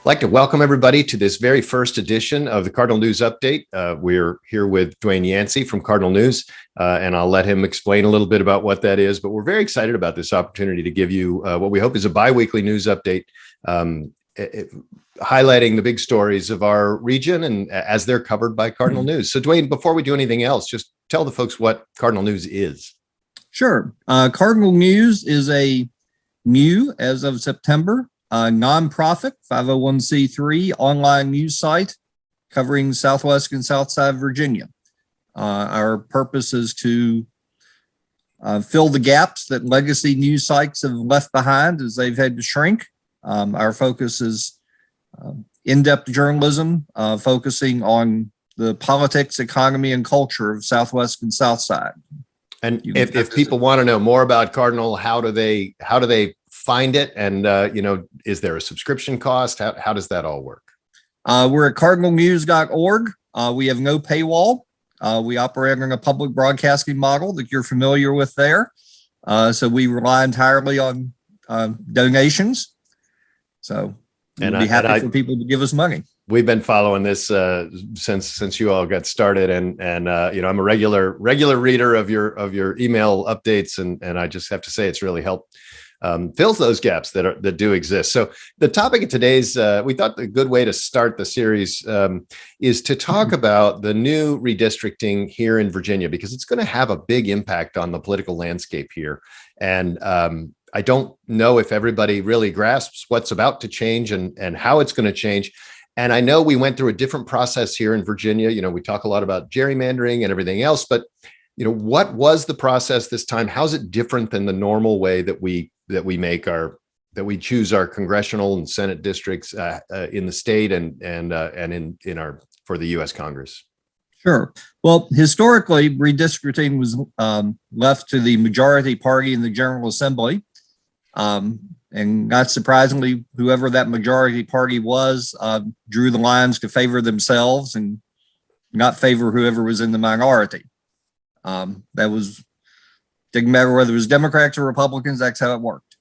like to welcome everybody to this very first edition of the Cardinal News Update. We're here with Dwayne Yancey from Cardinal News, and I'll let him explain a little bit about what that is. But we're very excited about this opportunity to give you what we hope is a biweekly news update, highlighting the big stories of our region and as they're covered by Cardinal News. So, Dwayne, before we do anything else, just tell the folks what Cardinal News is. Sure. Cardinal News is a new, as of September, nonprofit 501c3 online news site covering Southwest and Southside Virginia. Our purpose is to fill the gaps that legacy news sites have left behind as they've had to shrink. Our focus is in-depth journalism, focusing on the politics, economy, and culture of Southwest and Southside. And if people want to know more about Cardinal, how do they find it? And is there a subscription cost? How does that all work? We're at cardinalnews.org. We have no paywall. We operate on a public broadcasting model that you're familiar with there. So we rely entirely on donations. So we'd be happy for people to give us money. We've been following this since you all got started, and I'm a regular reader of your email updates, and I just have to say it's really helped fills those gaps that do exist. So the topic of today's, we thought a good way to start the series is to talk about the new redistricting here in Virginia, because it's going to have a big impact on the political landscape here. And I don't know if everybody really grasps what's about to change and how it's going to change. And I know we went through a different process here in Virginia. We talk a lot about gerrymandering and everything else, but what was the process this time? How's it different than the normal way that we choose our congressional and Senate districts in the state and for the U.S. Congress? Sure. Well, historically, redistricting was left to the majority party in the General Assembly. And not surprisingly, whoever that majority party was drew the lines to favor themselves and not favor whoever was in the minority. Didn't matter whether it was Democrats or Republicans, that's how it worked.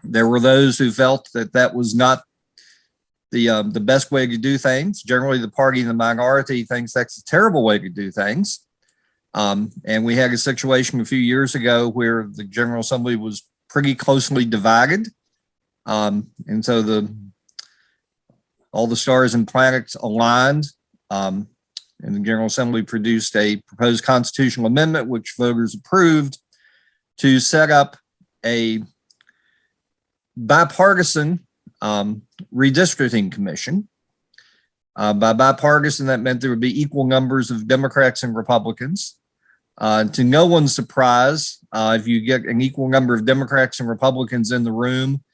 There were those who felt that was not the best way to do things. Generally, the party in the minority thinks that's a terrible way to do things. And we had a situation a few years ago where the General Assembly was pretty closely divided. And so all the stars and planets aligned. And the General Assembly produced a proposed constitutional amendment, which voters approved, to set up a bipartisan redistricting commission. By bipartisan, that meant there would be equal numbers of Democrats and Republicans. To no one's surprise, if you get an equal number of Democrats and Republicans in the room,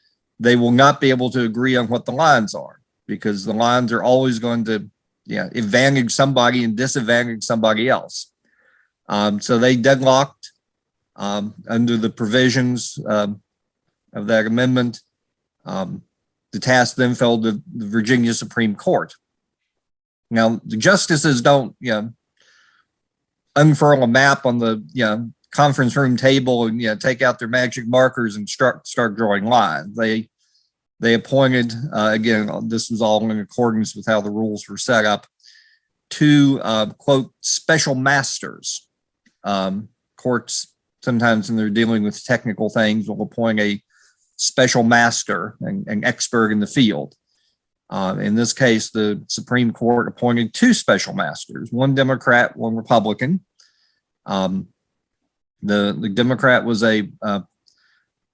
they will not be able to agree on what the lines are, because the lines are always going to advantage somebody and disadvantage somebody else. So they deadlocked under the provisions of that amendment. The task then fell to the Virginia Supreme Court. Now, the justices don't, unfurl a map on the conference room table and take out their magic markers and start drawing lines. They appointed, again, this was all in accordance with how the rules were set up, two, quote, special masters. Courts, sometimes when they're dealing with technical things, will appoint a special master, an expert in the field. In this case, the Supreme Court appointed two special masters, one Democrat, one Republican. The Democrat was a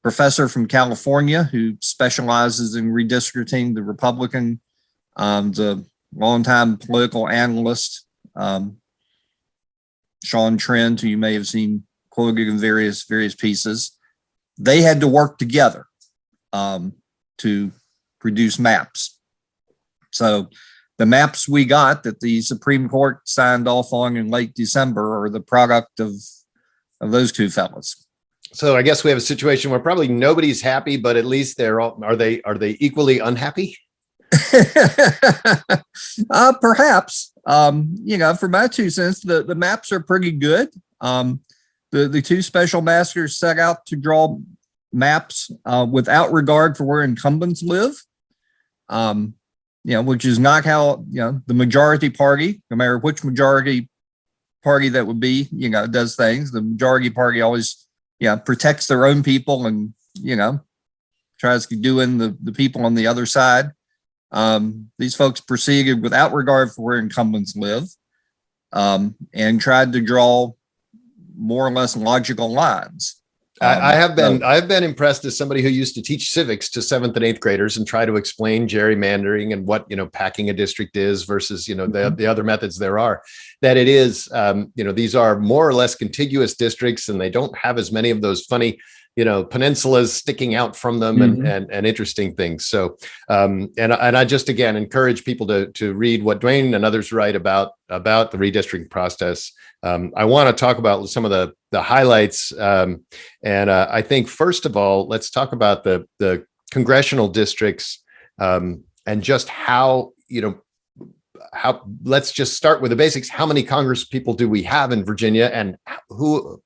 professor from California who specializes in redistricting. The Republican, the longtime political analyst, Sean Trent, who you may have seen quoted in various pieces. They had to work together to produce maps. So the maps we got that the Supreme Court signed off on in late December are the product of those two fellows. So I guess we have a situation where probably nobody's happy, but at least are they equally unhappy? Perhaps. For my 2 cents, the maps are pretty good. The two special masters set out to draw maps without regard for where incumbents live. which is not how, the majority party, no matter which majority party that would be, does things. The majority party always, protects their own people and, tries to do in the people on the other side. These folks proceeded without regard for where incumbents live, and tried to draw more or less logical lines. I've been impressed as somebody who used to teach civics to 7th and 8th graders and try to explain gerrymandering and what, packing a district is versus, the other methods there are, that it is, these are more or less contiguous districts and they don't have as many of those funny, peninsulas sticking out from them and interesting things. So, and I just, again, encourage people to read what Dwayne and others write about the redistricting process. I want to talk about some of the highlights. And I think, first of all, let's talk about the congressional districts, and just how, let's just start with the basics. How many Congress people do we have in Virginia, and who,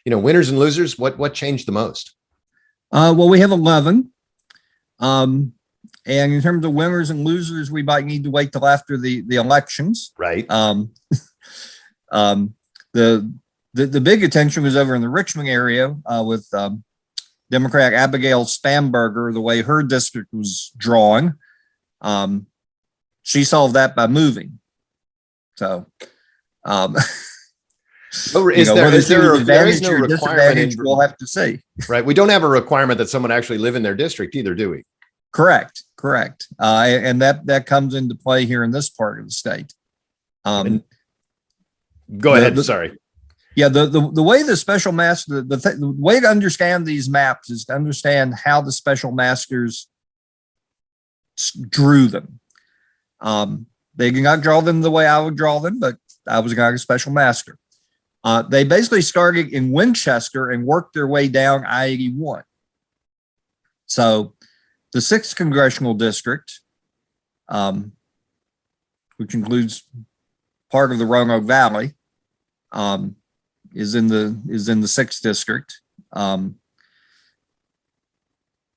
winners and losers? What changed the most? Well, we have 11. And in terms of winners and losers, we might need to wait till after the elections. Right. The big attention was over in the Richmond area, with Democrat Abigail Spamberger, the way her district was drawn. She solved that by moving. So, is there no requirement? We'll have to see. Right. We don't have a requirement that someone actually live in their district either, do we? Correct. And that comes into play here in this part of the state. Go ahead. Sorry. Yeah. The way the special master, the way to understand these maps is to understand how the special masters drew them. They did not draw them the way I would draw them, but I was not a special master. They basically started in Winchester and worked their way down I-81. So the 6th congressional district, which includes part of the Roanoke Valley, is in the 6th district.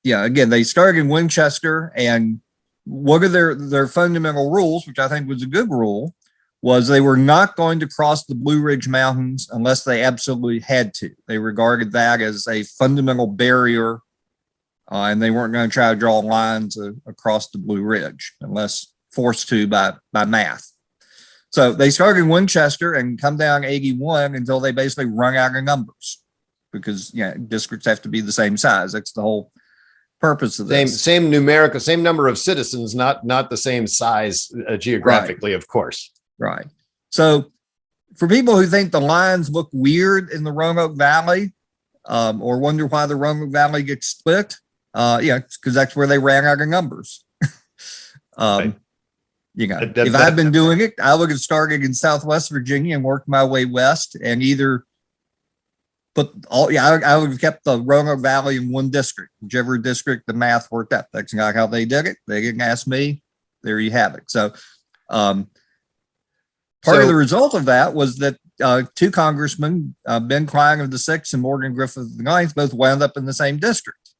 Again, they started in Winchester, and what are their fundamental rules, which I think was a good rule, was they were not going to cross the Blue Ridge Mountains unless they absolutely had to. They regarded that as a fundamental barrier, and they weren't going to try to draw lines across the Blue Ridge unless forced to by math. So they started in Winchester and come down 81 until they basically run out of numbers, because districts have to be the same size. That's the whole purpose of this. Same numerical, same number of citizens, not the same size geographically, right. Of course. Right. So for people who think the lines look weird in the Roanoke Valley, or wonder why the Roanoke Valley gets split, it's because that's where they ran out of numbers. Right. If I'd been doing it, I would have started in Southwest Virginia and worked my way west, and either I would have kept the Roanoke Valley in one district, whichever district the math worked out. That's not how they did it. They didn't ask me. There you have it. So, part of the result of that was that 2 congressmen, Ben Klein of the 6th and Morgan Griffith of the 9th, both wound up in the same district.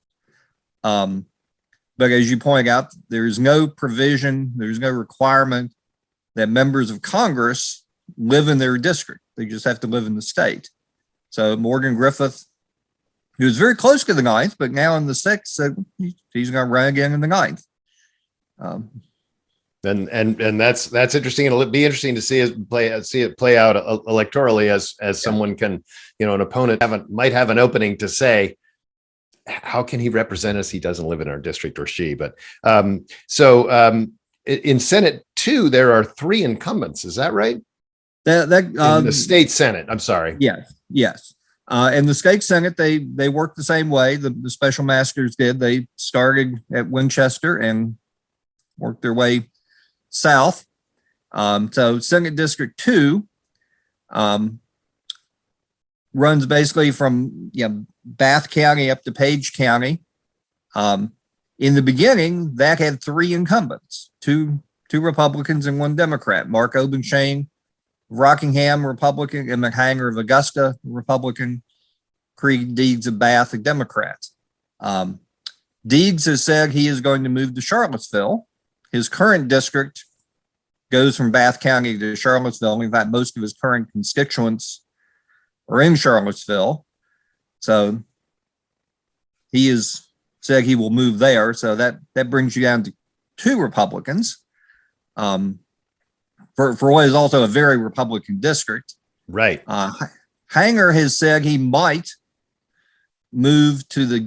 But as you point out, there's no provision, there's no requirement that members of Congress live in their district. They just have to live in the state. So Morgan Griffith, who was very close to the 9th, but now in the 6th, said he's going to run again in the 9th. And that's interesting. It'll be interesting to see it play out electorally as someone can, an opponent might have an opening to say, how can he represent us? He doesn't live in our district, or she. But in Senate 2, there are 3 incumbents. Is that right? In the state Senate. I'm sorry. Yes. In the state Senate, they worked the same way the special masters did. They started at Winchester and worked their way south. So Senate District 2 runs basically from Bath County up to Page County. In the beginning, that had 3 incumbents, two Republicans and 1 Democrat. Mark Obenshain, Rockingham, Republican, and McHanger of Augusta, Republican. Creed Deeds of Bath, a Democrat. Deeds has said he is going to move to Charlottesville, his current district goes from Bath County to Charlottesville. In fact, most of his current constituents are in Charlottesville. So he has said he will move there. So that brings you down to 2 Republicans. For what is also a very Republican district. Right. Hanger has said he might move to the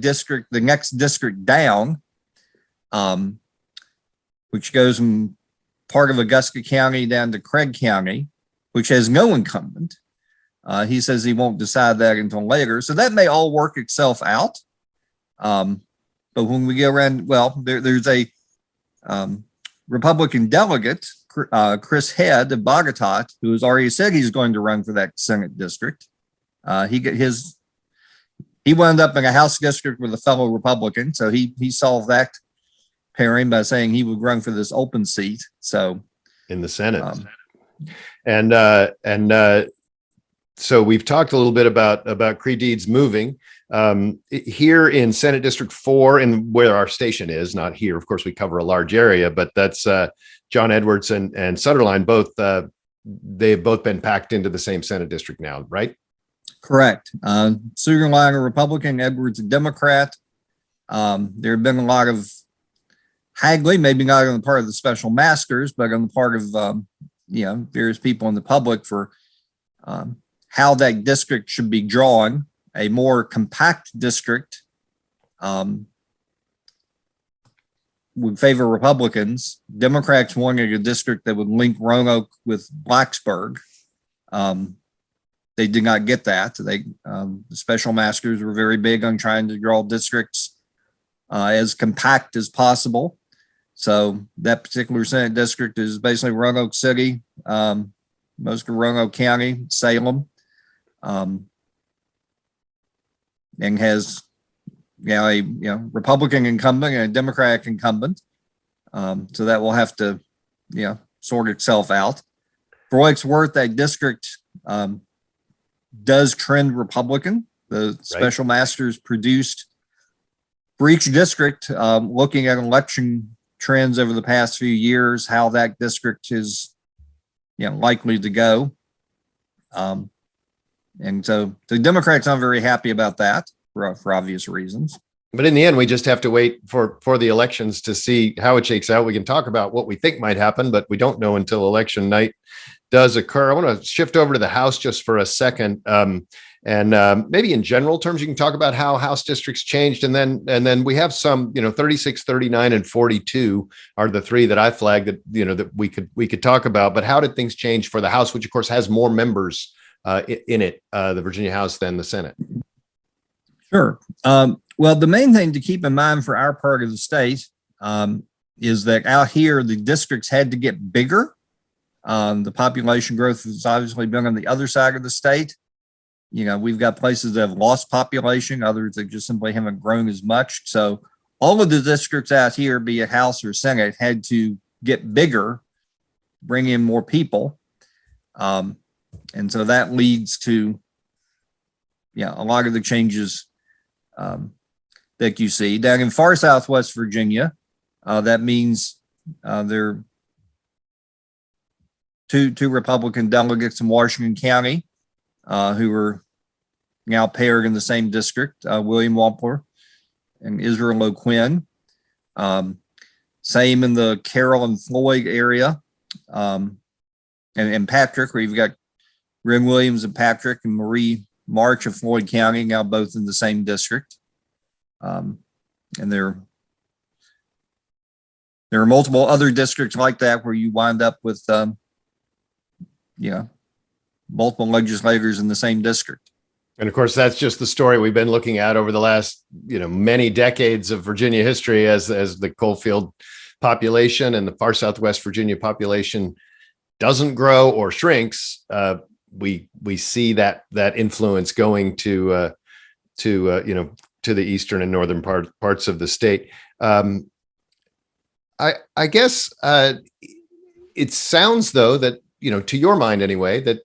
next district down, which goes from part of Augusta County down to Craig County, which has no incumbent. He says he won't decide that until later. So that may all work itself out. But when we go around, well, there's a Republican delegate, Chris Head of Bogota, who has already said he's going to run for that Senate district. He wound up in a House district with a fellow Republican, so he solved that pairing by saying he would run for this open seat. So in the Senate, so we've talked a little bit about Creed Deeds moving here in Senate District 4, and where our station is, not here. Of course, we cover a large area, but that's John Edwards and Sutherline. They've both been packed into the same Senate district now, right? Correct. Sutherline a Republican, Edwards a Democrat. There have been a lot of haggling, maybe not on the part of the special masters, but on the part of various people in the public for how that district should be drawn. A more compact district would favor Republicans. Democrats wanted a district that would link Roanoke with Blacksburg. They did not get that. The special masters were very big on trying to draw districts as compact as possible. So that particular Senate district is basically Roanoke City, most of Roanoke County, Salem, and has a Republican incumbent and a Democratic incumbent. So that will have to sort itself out. For what it's worth, that district does trend Republican. The special masters produced for each district, looking at election trends over the past few years, how that district is likely to go. And so the Democrats aren't very happy about that for obvious reasons. But in the end, we just have to wait for the elections to see how it shakes out. We can talk about what we think might happen, but we don't know until election night does occur. I want to shift over to the House just for a second. And maybe in general terms, you can talk about how House districts changed. And then we have some, 36, 39, and 42 are the 3 that I flagged that, that we could talk about. But how did things change for the House, which of course has more members in it, the Virginia House, than the Senate? Sure. Well, the main thing to keep in mind for our part of the state is that out here, the districts had to get bigger. The population growth has obviously been on the other side of the state. We've got places that have lost population, others that just simply haven't grown as much. So all of the districts out here, be it House or Senate, had to get bigger, bring in more people. And so that leads to, a lot of the changes that you see. Down in far Southwest Virginia, that means there are two Republican delegates in Washington County who are now paired in the same district, William Wampler and Israel O'Quinn. Same in the Carroll and Floyd area, and Patrick, where you've got Ren Williams and Patrick and Marie March of Floyd County, now both in the same district. And there are multiple other districts like that where you wind up with, multiple legislators in the same district. And of course, that's just the story we've been looking at over the last, many decades of Virginia history as the coalfield population and the far Southwest Virginia population doesn't grow or shrinks. We see that influence going to the eastern and northern parts of the state. I guess it sounds though that, to your mind anyway, that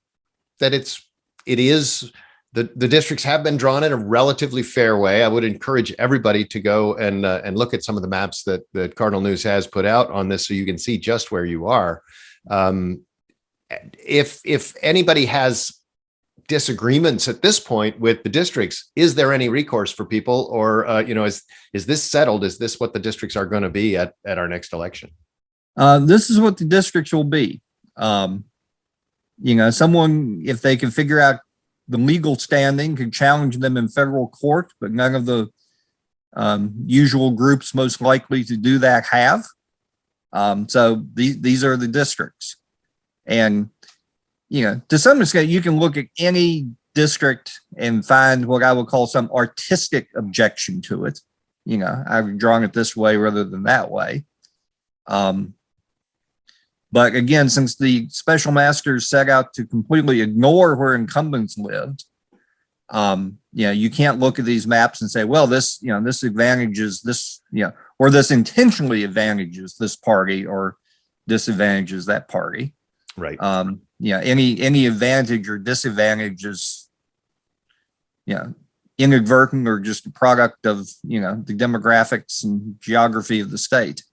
it is the districts have been drawn in a relatively fair way. I would encourage everybody to go and look at some of the maps that Cardinal News has put out on this, so you can see just where you are. If anybody has disagreements at this point with the districts, is there any recourse for people, or is this settled? Is this what the districts are going to be at our next election? This is what the districts will be. Someone, if they can figure out the legal standing, could challenge them in federal court, but none of the usual groups most likely to do that have. So these are the districts. And, to some extent, you can look at any district and find what I would call some artistic objection to it. I've drawn it this way rather than that way. But again, since the special masters set out to completely ignore where incumbents lived, you can't look at these maps and say, well, this advantages this, or this intentionally advantages this party or disadvantages that party. Right. Any advantage or disadvantage is, inadvertent or just a product of, the demographics and geography of the state.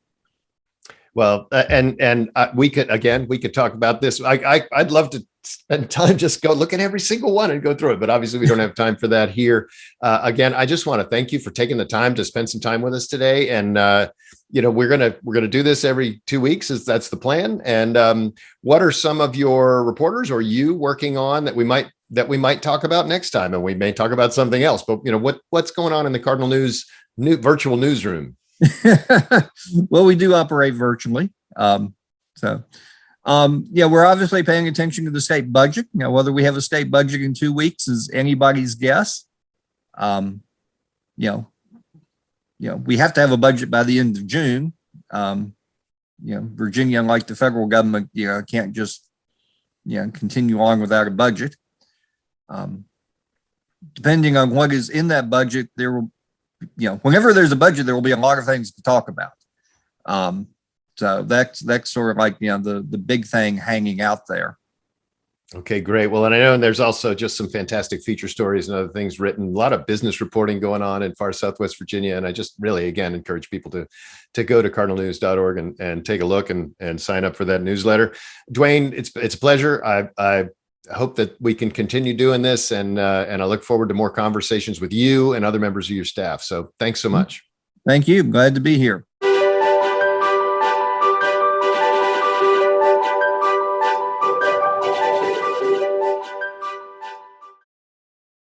Well, and we could talk about this. I'd love to spend time, just go look at every single one and go through it, but obviously we don't have time for that here. Again, I just want to thank you for taking the time to spend some time with us today. And we're gonna do this every 2 weeks, that's the plan. And what are some of your reporters or you working on that we might talk about next time? And we may talk about something else. But what's going on in the Cardinal News virtual newsroom? Well, we do operate virtually. We're obviously paying attention to the state budget. Whether we have a state budget in 2 weeks is anybody's guess. We have to have a budget by the end of June. Virginia, unlike the federal government, can't just, continue on without a budget. Depending on what is in that budget, there will, whenever there's a budget, there will be a lot of things to talk about. So that's sort of like, the big thing hanging out there. Okay, great. Well, and I know there's also just some fantastic feature stories and other things written, a lot of business reporting going on in far Southwest Virginia. And I just really, again, encourage people to go to cardinalnews.org and take a look and sign up for that newsletter. Dwayne, it's a pleasure. I hope that we can continue doing this, and I look forward to more conversations with you and other members of your staff. So thanks so much. Thank you. Glad to be here.